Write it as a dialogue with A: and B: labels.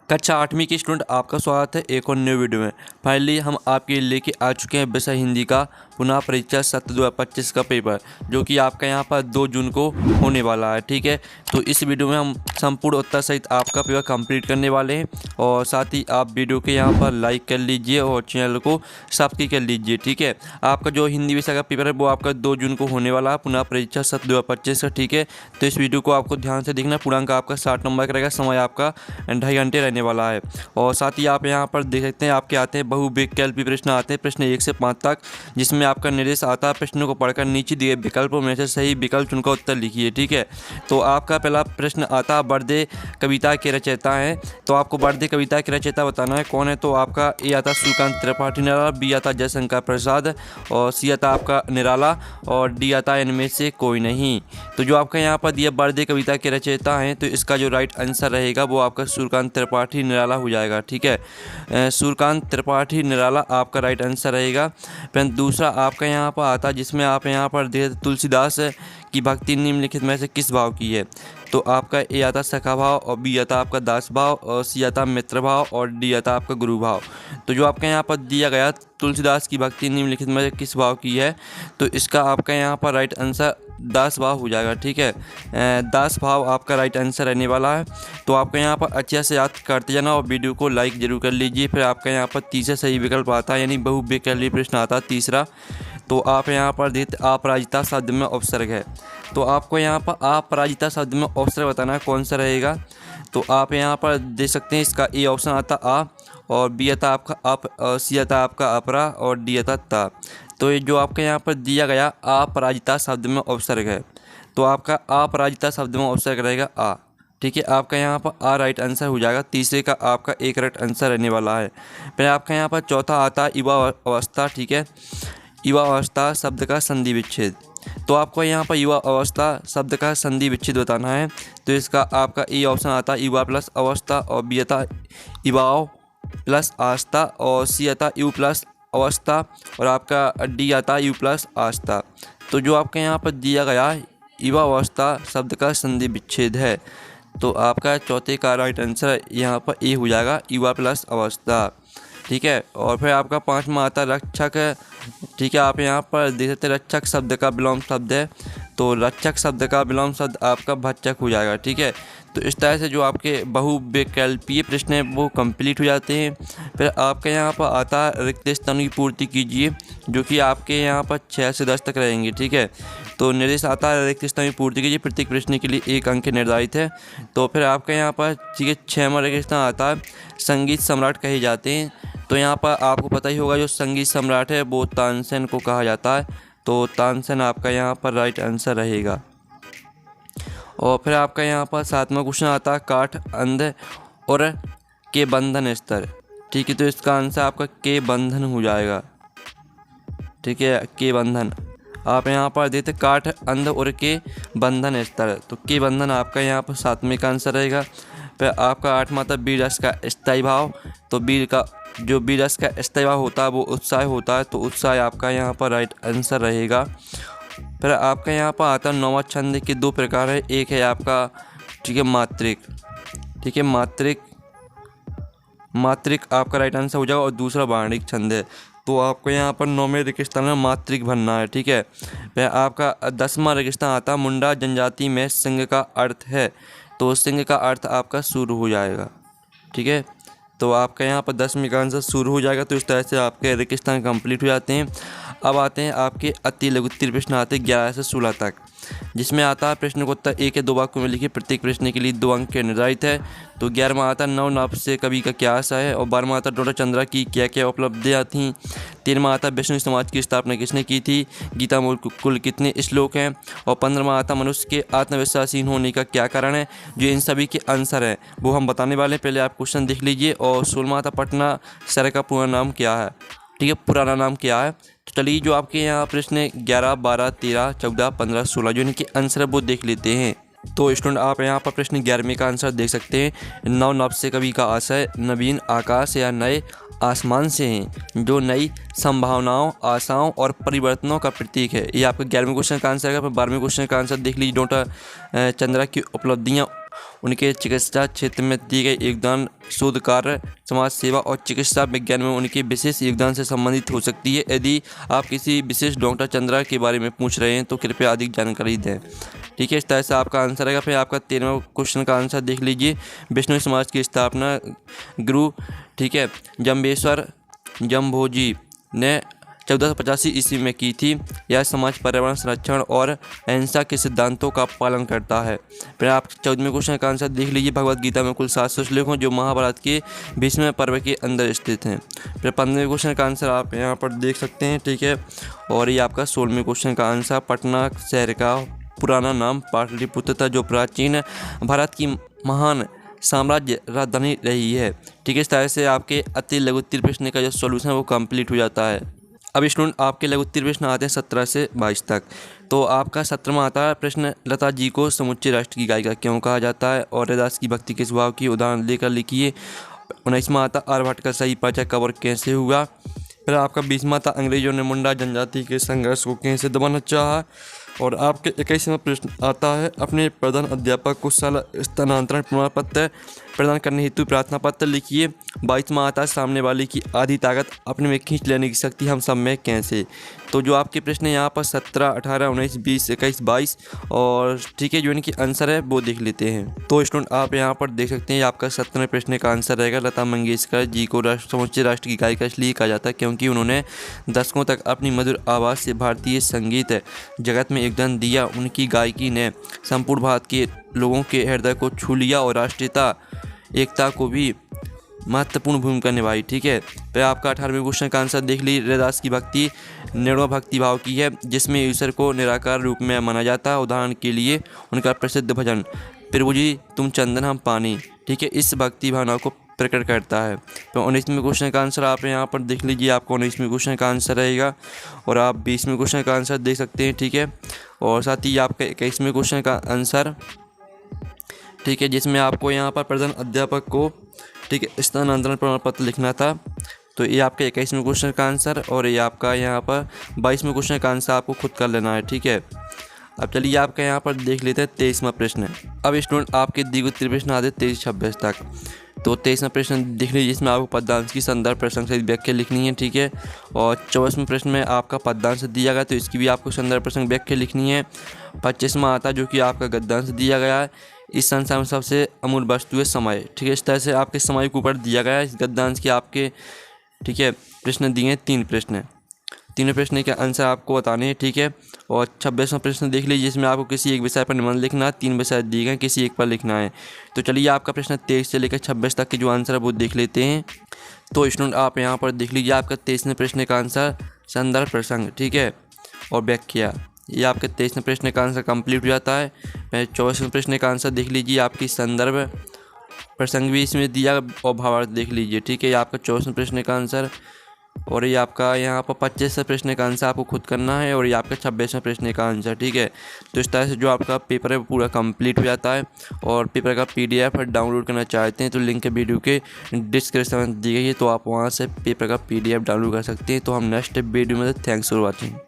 A: कक्षा 8वीं के स्टूडेंट आपका स्वागत है एक और न्यू वीडियो में। फाइनली हम आपके लिए लेके आ चुके हैं विषय हिंदी का पुनः परीक्षा सत्र 2025 का पेपर, जो कि आपका यहाँ पर 2 जून को होने वाला है। ठीक है, तो इस वीडियो में हम संपूर्ण उत्तर सहित आपका पेपर कंप्लीट करने वाले हैं और साथ ही आप वीडियो के यहाँ पर लाइक कर लीजिए और चैनल को सब्सक्राइब कर लीजिए। ठीक है, आपका जो हिंदी विषय का पेपर है वो आपका 2 जून को होने वाला है, पुनः परीक्षा सत्र 2025 का। ठीक है, तो इस वीडियो को आपको ध्यान से देखना। पूर्णांक आपका 60 नंबर का रहेगा, समय आपका 2.5 घंटे रहने वाला है। और साथ ही आप यहाँ पर देख सकते हैं आपके आते हैं बहुविकल्पी प्रश्न आते हैं, प्रश्न 1 से 5 तक, जिसमें आपका निर्देश आता है प्रश्नों को पढ़कर नीचे दिए विकल्पों में से सही विकल्प चुनकर उत्तर लिखिए। ठीक है, तो आपका पहला प्रश्न आता है बर्दे कविता के रचयिता हैं, तो आपको बर्दे कविता के रचयिता बताना है कौन है। तो आपका ए आता सूर्यकांत त्रिपाठी निराला, बी आता जयशंकर प्रसाद और सी आता आपका निराला और डी आता इनमें से कोई नहीं। तो जो आपका यहाँ पर दिया बर्दे कविता के रचयिता हैं, तो इसका जो राइट आंसर रहेगा वो आपका सूर्यकांत त्रिपाठी निराला हो जाएगा। ठीक है, सूर्यकांत त्रिपाठी निराला आपका राइट आंसर रहेगा। फिर दूसरा आपका यहाँ पर आता जिसमें आप यहाँ पर दे तुलसीदास की भक्ति निम्नलिखित में से किस भाव की है। तो आपका ए आता सखा भाव और बी आता आपका दास भाव और सी आता मित्र भाव और डी आता आपका गुरु भाव। तो जो आपका यहाँ पर दिया गया तुलसीदास की भक्ति निम्नलिखित में से किस भाव की है, तो इसका आपका यहाँ पर राइट आंसर दास भाव हो जाएगा। ठीक है, दास भाव आपका राइट आंसर रहने वाला है। तो आपका यहाँ पर अच्छे से याद करते जाना और वीडियो को लाइक जरूर कर लीजिए। फिर आपका यहाँ पर तीसरा सही विकल्प आता है, यानी बहुविकल्पी प्रश्न आता है तीसरा। तो आप यहाँ पर देखते अपराजिता शब्द में उपसर्ग है, तो आपको यहाँ पर अपराजिता शब्द में उपसर्ग बताना है कौन सा रहेगा। तो आप यहाँ पर देख सकते हैं इसका ए ऑप्शन आता आ और बी आता आपका अप और सी आता आपका अपरा और डी आता ता। तो ये जो आपके यहाँ पर दिया गया अपराजिता शब्द में उपसर्ग है, तो आपका अपराजिता शब्द में उपसर्ग रहेगा आ। ठीक है, आपका यहाँ पर आ राइट आंसर हो जाएगा। तीसरे का आपका एक राइट आंसर रहने वाला है। फिर आपका यहाँ पर चौथा आता युवा अवस्था। ठीक है, युवा अवस्था शब्द का संधि विच्छेद, तो आपको यहाँ पर युवा अवस्था शब्द का संधि विच्छेद बताना है। तो इसका आपका ए ऑप्शन आता युवा प्लस अवस्था और बी आता युवाओं प्लस आस्था और सी आता यू प्लस अवस्था और आपका डी आता यू प्लस आस्था। तो जो आपके यहाँ पर दिया गया युवा अवस्था शब्द का संधि विच्छेद है, तो आपका चौथे का राइट आंसर यहाँ पर ए हो जाएगा युवा प्लस अवस्था। ठीक है, और फिर आपका 5वां आता रक्षक। ठीक है, आप यहाँ पर देख सकते हैं रक्षक शब्द का विलोम शब्द है, तो रक्षक शब्द का विलोम शब्द आपका भक्षक हो जाएगा। ठीक है, तो इस तरह से जो आपके बहुविकल्पीय प्रश्न हैं वो कंप्लीट हो जाते हैं। फिर आपका यहाँ पर आता रिक्त स्थानों की पूर्ति कीजिए, जो कि आपके यहाँ पर 6 से 10 तक रहेंगे। ठीक है, तो निर्देश आता है रिक्त स्थानों की पूर्ति कीजिए, प्रत्येक प्रश्न के लिए 1 अंक निर्धारित है। तो फिर आपका यहाँ पर ठीक है 6वां रिक्त स्थान आता है संगीत सम्राट कहे जाते हैं। तो यहाँ पर आपको पता ही होगा जो संगीत सम्राट है वो तानसेन को कहा जाता है, तो तानसेन आपका यहाँ पर राइट आंसर रहेगा। और फिर आपका यहाँ पर 7वां क्वेश्चन आता है काठ अंध और के बंधन स्तर। ठीक है, तो इसका आंसर आपका के बंधन हो जाएगा। ठीक है, के बंधन आप यहाँ पर देते काठ अंध और के बंधन स्तर, तो के बंधन आपका यहाँ पर 7वें का आंसर रहेगा। फिर आपका 8वां आता वीर रस का स्थायी भाव, तो वीर रस का स्थायी भाव होता है वो उत्साह होता है, तो उत्साह आपका यहाँ पर राइट आंसर रहेगा। फिर आपका यहाँ पर आता है 9वां छंद के 2 प्रकार है, एक है आपका ठीक है मात्रिक। ठीक है, मात्रिक आपका राइट आंसर हो जाएगा और दूसरा वार्णिक छंद है, तो आपको यहाँ पर 9वें रेगिस्तान में मात्रिक भरना है। ठीक है, फिर आपका 10वां रेगिस्तान आता मुंडा जनजाति में सिंह का अर्थ है, तो सिंह का अर्थ आपका सूर्य हो जाएगा। ठीक है, तो आपका यहाँ पर 10वीं का आंसर शुरू हो जाएगा। तो इस तरह से आपके रेगिस्तान कंप्लीट हो जाते हैं। अब आते हैं आपके अति लघुत्तर प्रश्न आते हैं 11 से 16 तक, जिसमें आता है प्रश्न को उत्तर 1 या 2 वाक्यों में लिखिए, प्रत्येक प्रश्न के लिए 2 अंक निर्धारित है। तो 11वां आता नव नभ से कवि का क्या आशा है और 12वां आता डॉक्टर चंद्रा की क्या क्या उपलब्धियाँ थीं। 13वां आता वैष्णव समाज की स्थापना किसने की थी, गीता मूल कुल कितने श्लोक हैं। और 15वां आता मनुष्य के आत्मविश्वासहीन होने का क्या कारण है। जो इन सभी के आंसर हैं वो हम बताने वाले हैं, पहले आप क्वेश्चन देख लीजिए। और 16वां आता पटना शहर का पूरा नाम क्या है। ठीक है, पुराना नाम क्या है। तो चलिए जो आपके यहाँ प्रश्न 11, 12, 13, 14, 15, 16 जो इनके आंसर है वो देख लेते हैं। तो स्टूडेंट आप यहाँ पर प्रश्न 11वें का आंसर देख सकते हैं। नव नभ से कवि का आशय नवीन आकाश या नए आसमान से हैं, जो नई संभावनाओं, आशाओं और परिवर्तनों का प्रतीक है। ये आपका 11वें क्वेश्चन का आंसर है। 12वें क्वेश्चन का आंसर देख लीजिए। डॉक्टर चंद्रा की उपलब्धियाँ उनके चिकित्सा क्षेत्र में दिए गए योगदान, शोध कार्य, समाज सेवा और चिकित्सा विज्ञान में उनके विशेष योगदान से संबंधित हो सकती है। यदि आप किसी विशेष डॉक्टर चंद्रा के बारे में पूछ रहे हैं तो कृपया अधिक जानकारी दें। ठीक है, इस तरह से आपका आंसर आएगा। फिर आपका 13वां क्वेश्चन का आंसर देख लीजिए। विष्णु समाज की स्थापना गुरु, ठीक है, जम्बेश्वर जम्भोजी ने 1485 ईस्वी में की थी। यह समाज पर्यावरण संरक्षण और अहिंसा के सिद्धांतों का पालन करता है। फिर आप 14वें क्वेश्चन का आंसर देख लीजिए। भगवद गीता में कुल 700 श्लोक हैं जो महाभारत के 20वें पर्व के अंदर स्थित हैं। फिर 15वें क्वेश्चन का आंसर आप यहाँ पर देख सकते हैं। ठीक है, और ये आपका 16वें क्वेश्चन का आंसर, पटना शहर का पुराना नाम पाटलिपुत्र था जो प्राचीन भारत की महान साम्राज्य राजधानी रही है। ठीक है, इस तरह से आपके अति लघु उत्तर प्रश्न का जो सॉल्यूशन है वो कंप्लीट हो जाता है। अब स्टूडेंट आपके लघु उत्तर प्रश्न आते हैं 17 से 22 तक। तो आपका 17वां आता है प्रश्न, लता जी को समुच्चय राष्ट्र की गायिका क्यों कहा जाता है और रैदास की भक्ति के स्वभाव की उदाहरण लेकर लिखिए। 19वां आता आर्यभट्ट का सही परिचय कब और कैसे हुआ। फिर आपका 20वां आता अंग्रेजों ने मुंडा जनजाति के संघर्ष को कैसे दबाना चाहा। और आपके 21वां प्रश्न आता है, अपने प्रधान अध्यापक को स्थानांतरण प्रमाण पत्र प्रदान करने हेतु प्रार्थना पत्र लिखिए। 22वां आता है, सामने वाले की आधी ताकत अपने में खींच लेने की शक्ति हम सब में कैसे। तो जो आपके प्रश्न है यहाँ पर 17, 18, 19, 20, 21, 22 और ठीक है जो इनकी आंसर है वो देख लेते हैं। तो स्टूडेंट आप यहाँ पर देख सकते हैं आपका 17वें प्रश्न का आंसर रहेगा, लता मंगेशकर जी को समुच्चय राष्ट्र की गायिका इसलिए कहा जाता है क्योंकि उन्होंने दशकों तक अपनी मधुर आवाज़ से भारतीय संगीत जगत में योगदान दिया। उनकी गायकी ने संपूर्ण भारत के लोगों के हृदय को छू लिया और राष्ट्रीयता एकता को भी महत्वपूर्ण भूमिका निभाई। ठीक है, फिर आपका 18वें क्वेश्चन का आंसर देख लीजिए। रैदास की भक्ति निर्मल भक्ति भाव की है जिसमें ईश्वर को निराकार रूप में माना जाता है। उदाहरण के लिए उनका प्रसिद्ध भजन प्रभु जी तुम चंदन हम पानी, ठीक है, इस भक्ति भावना को प्रकट करता है। तो 19वें क्वेश्चन का आंसर आप यहाँ पर देख लीजिए। आपको 19वें क्वेश्चन का आंसर रहेगा और आप 20वें क्वेश्चन का आंसर देख सकते हैं। ठीक है, और साथ ही आपका 21वें क्वेश्चन का आंसर, ठीक है, जिसमें आपको यहाँ पर प्रधान अध्यापक को, ठीक है, स्थानांतरण प्रमाण पत्र लिखना था। तो ये आपका 21वें क्वेश्चन का आंसर और ये आपका यहाँ पर 22वें क्वेश्चन का आंसर आपको खुद कर लेना है। ठीक है, अब चलिए आपका यहाँ पर देख लेते हैं 23वां प्रश्न। अब स्टूडेंट आपके दिए उत्तर प्रश्न आते 23-26 तक। तो 23वां प्रश्न देख लीजिए जिसमें आपको पद्यांश की संदर्भ प्रसंग सहित व्याख्या लिखनी है। ठीक है, और 24वें प्रश्न में आपका पद्यांश दिया गया तो इसकी भी आपको संदर्भ प्रसंग व्याख्या लिखनी है। 25वां आता जो कि आपका गद्यांश दिया गया है, इस संसार में सबसे अमूल्य वस्तु है समय। ठीक है, इस तरह से आपके समय के ऊपर दिया गया है इस गद्यांश के आपके, ठीक है, प्रश्न दिए हैं 3 प्रश्न। तीनों प्रश्न के आंसर आपको बताने हैं। ठीक है, और 26वां प्रश्न देख लीजिए जिसमें आपको किसी एक विषय पर निबंध लिखना है। 3 विषय दिए गए, किसी एक पर लिखना है। तो चलिए आपका प्रश्न 23 से लेकर 26 तक के जो आंसर है वो देख लेते हैं। तो स्टूडेंट आप यहाँ पर देख लीजिए आपका 23वें प्रश्न का आंसर संदर्भ प्रसंग, ठीक है, और व्याख्या, ये आपके 23वें प्रश्न का आंसर कंप्लीट हो जाता है। 24वें प्रश्न का आंसर देख लीजिए, आपकी संदर्भ प्रसंग भी इसमें दिया और भावार्थ देख लीजिए। ठीक है, ये आपका 24वें प्रश्न का आंसर और ये आपका यहाँ पर 25वें प्रश्न का आंसर आपको खुद करना है और ये आपका 26वें प्रश्न का आंसर। ठीक है, तो इस तरह से जो आपका पेपर है वो पूरा कंप्लीट हो जाता है। और पेपर का PDF डाउनलोड करना चाहते हैं तो लिंक वीडियो के डिस्क्रिप्शन में दी गई है, तो आप वहाँ से पेपर का PDF डाउनलोड कर सकते हैं। तो हम नेक्स्ट वीडियो में, थैंक्स फॉर वॉचिंग।